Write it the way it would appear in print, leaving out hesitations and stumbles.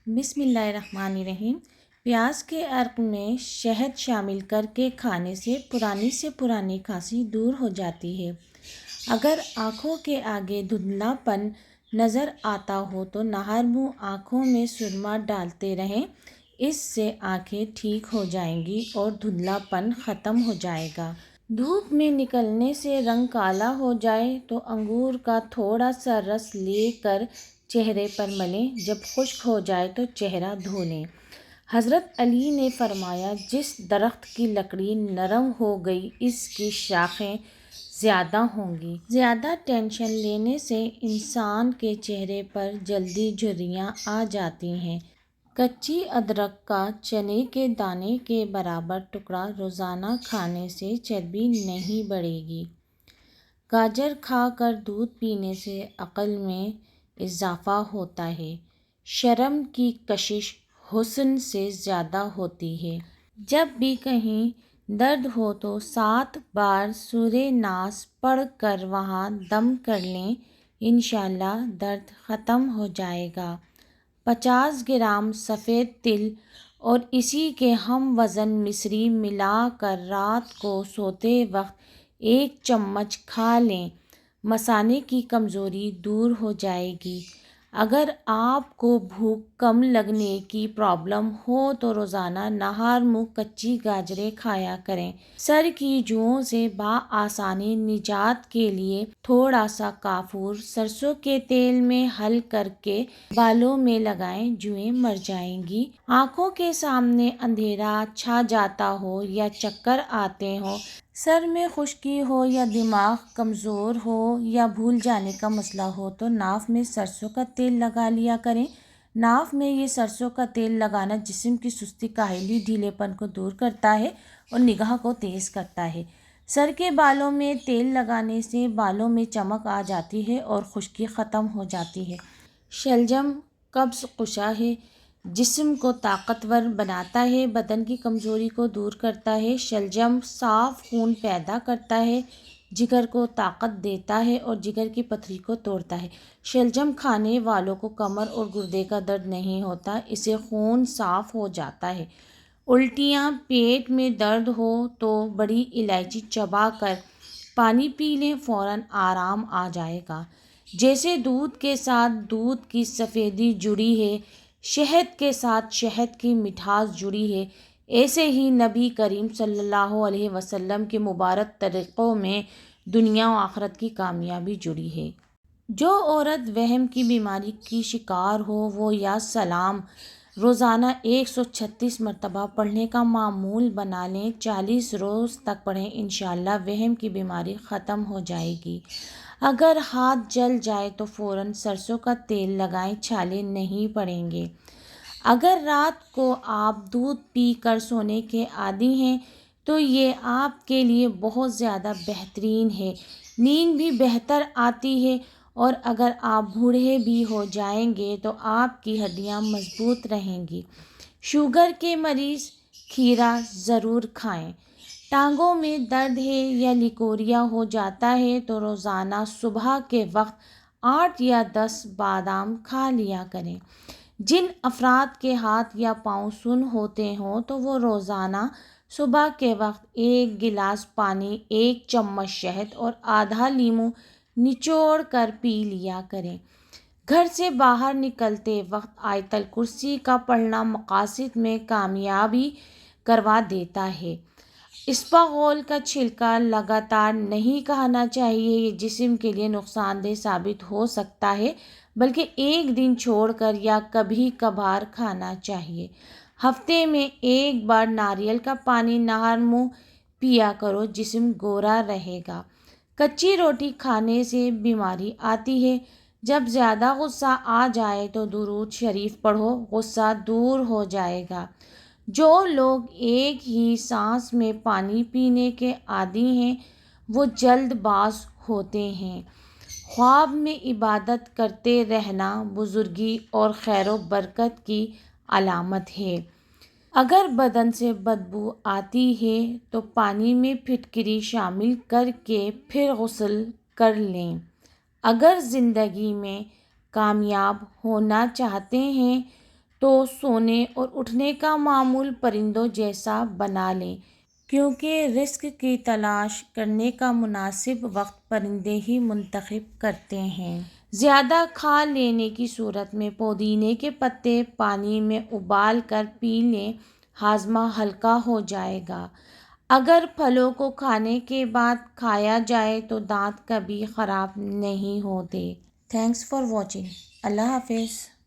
بسم اللہ الرحمن الرحیم۔ پیاز کے عرق میں شہد شامل کر کے کھانے سے پرانی کھانسی دور ہو جاتی ہے۔ اگر آنکھوں کے آگے دھندلا پن نظر آتا ہو تو نہار منہ آنکھوں میں سرما ڈالتے رہیں، اس سے آنکھیں ٹھیک ہو جائیں گی اور دھندلا پن ختم ہو جائے گا۔ دھوپ میں نکلنے سے رنگ کالا ہو جائے تو انگور کا تھوڑا سا رس لے کر چہرے پر ملیں، جب خشک ہو جائے تو چہرہ دھو لیں۔ حضرت علی نے فرمایا، جس درخت کی لکڑی نرم ہو گئی اس کی شاخیں زیادہ ہوں گی۔ زیادہ ٹینشن لینے سے انسان کے چہرے پر جلدی جھریاں آ جاتی ہیں۔ کچی ادرک کا چنے کے دانے کے برابر ٹکڑا روزانہ کھانے سے چربی نہیں بڑھے گی۔ گاجر کھا کر دودھ پینے سے عقل میں اضافہ ہوتا ہے۔ شرم کی کشش حسن سے زیادہ ہوتی ہے۔ جب بھی کہیں درد ہو تو 7 بار سورہ ناس پڑھ کر وہاں دم کر لیں، انشاءاللہ درد ختم ہو جائے گا۔ 50 گرام سفید تل اور اسی کے ہم وزن مصری ملا کر رات کو سوتے وقت 1 چمچ کھا لیں، مثانے کی کمزوری دور ہو جائے گی۔ اگر آپ کو بھوک کم لگنے کی پرابلم ہو تو روزانہ نہار منہ کچی گاجریں کھایا کریں۔ سر کی جوؤں سے بآسانی نجات کے لیے تھوڑا سا کافور سرسوں کے تیل میں حل کر کے بالوں میں لگائیں، جوئیں مر جائیں گی۔ آنکھوں کے سامنے اندھیرا چھا جاتا ہو یا چکر آتے ہوں، سر میں خشکی ہو یا دماغ کمزور ہو یا بھول جانے کا مسئلہ ہو تو ناف میں سرسوں کا تیل لگا لیا کریں۔ ناف میں یہ سرسوں کا تیل لگانا جسم کی سستی، کاہلی، ڈھیلے پن کو دور کرتا ہے اور نگاہ کو تیز کرتا ہے۔ سر کے بالوں میں تیل لگانے سے بالوں میں چمک آ جاتی ہے اور خشکی ختم ہو جاتی ہے۔ شلجم قبض کشا ہے، جسم کو طاقتور بناتا ہے، بدن کی کمزوری کو دور کرتا ہے۔ شلجم صاف خون پیدا کرتا ہے، جگر کو طاقت دیتا ہے اور جگر کی پتھری کو توڑتا ہے۔ شلجم کھانے والوں کو کمر اور گردے کا درد نہیں ہوتا، اس سے خون صاف ہو جاتا ہے۔ الٹیاں، پیٹ میں درد ہو تو بڑی الائچی چبا کر پانی پی لیں، فوراً آرام آ جائے گا۔ جیسے دودھ کے ساتھ دودھ کی سفیدی جڑی ہے، شہد کے ساتھ شہد کی مٹھاس جڑی ہے، ایسے ہی نبی کریم صلی اللہ علیہ وسلم کے مبارک طریقوں میں دنیا و آخرت کی کامیابی جڑی ہے۔ جو عورت وہم کی بیماری کی شکار ہو وہ یا سلام روزانہ 136 مرتبہ پڑھنے کا معمول بنا لیں، 40 روز تک پڑھیں، انشاءاللہ وہم کی بیماری ختم ہو جائے گی۔ اگر ہاتھ جل جائے تو فوراً سرسوں کا تیل لگائیں، چھالے نہیں پڑیں گے۔ اگر رات کو آپ دودھ پی کر سونے کے عادی ہیں تو یہ آپ کے لیے بہت زیادہ بہترین ہے، نیند بھی بہتر آتی ہے، اور اگر آپ بوڑھے بھی ہو جائیں گے تو آپ کی ہڈیاں مضبوط رہیں گی۔ شوگر کے مریض کھیرا ضرور کھائیں۔ ٹانگوں میں درد ہے یا لکوریا ہو جاتا ہے تو روزانہ صبح کے وقت 8 یا 10 بادام کھا لیا کریں۔ جن افراد کے ہاتھ یا پاؤں سن ہوتے ہوں تو وہ روزانہ صبح کے وقت 1 گلاس پانی، 1 چمچ شہد اور آدھا لیموں نچوڑ کر پی لیا کریں۔ گھر سے باہر نکلتے وقت آیت الکرسی کا پڑھنا مقاصد میں کامیابی کروا دیتا ہے۔ اسپاغول کا چھلکا لگاتار نہیں کھانا چاہیے، یہ جسم کے لیے نقصان دہ ثابت ہو سکتا ہے، بلکہ ایک دن چھوڑ کر یا کبھی کبھار کھانا چاہیے۔ ہفتے میں 1 بار ناریل کا پانی نہار منہ پیا کرو، جسم گورا رہے گا۔ کچی روٹی کھانے سے بیماری آتی ہے۔ جب زیادہ غصہ آ جائے تو درود شریف پڑھو، غصہ دور ہو جائے گا۔ جو لوگ ایک ہی سانس میں پانی پینے کے عادی ہیں وہ جلد باز ہوتے ہیں۔ خواب میں عبادت کرتے رہنا بزرگی اور خیر و برکت کی علامت ہے۔ اگر بدن سے بدبو آتی ہے تو پانی میں پھٹکری شامل کر کے پھر غسل کر لیں۔ اگر زندگی میں کامیاب ہونا چاہتے ہیں تو سونے اور اٹھنے کا معمول پرندوں جیسا بنا لیں، کیونکہ رزق کی تلاش کرنے کا مناسب وقت پرندے ہی منتخب کرتے ہیں۔ زیادہ کھا لینے کی صورت میں پودینے کے پتے پانی میں ابال کر پی لیں، ہاضمہ ہلکا ہو جائے گا۔ اگر پھلوں کو کھانے کے بعد کھایا جائے تو دانت کبھی خراب نہیں ہوتے۔ Thanks for watching. اللہ حافظ۔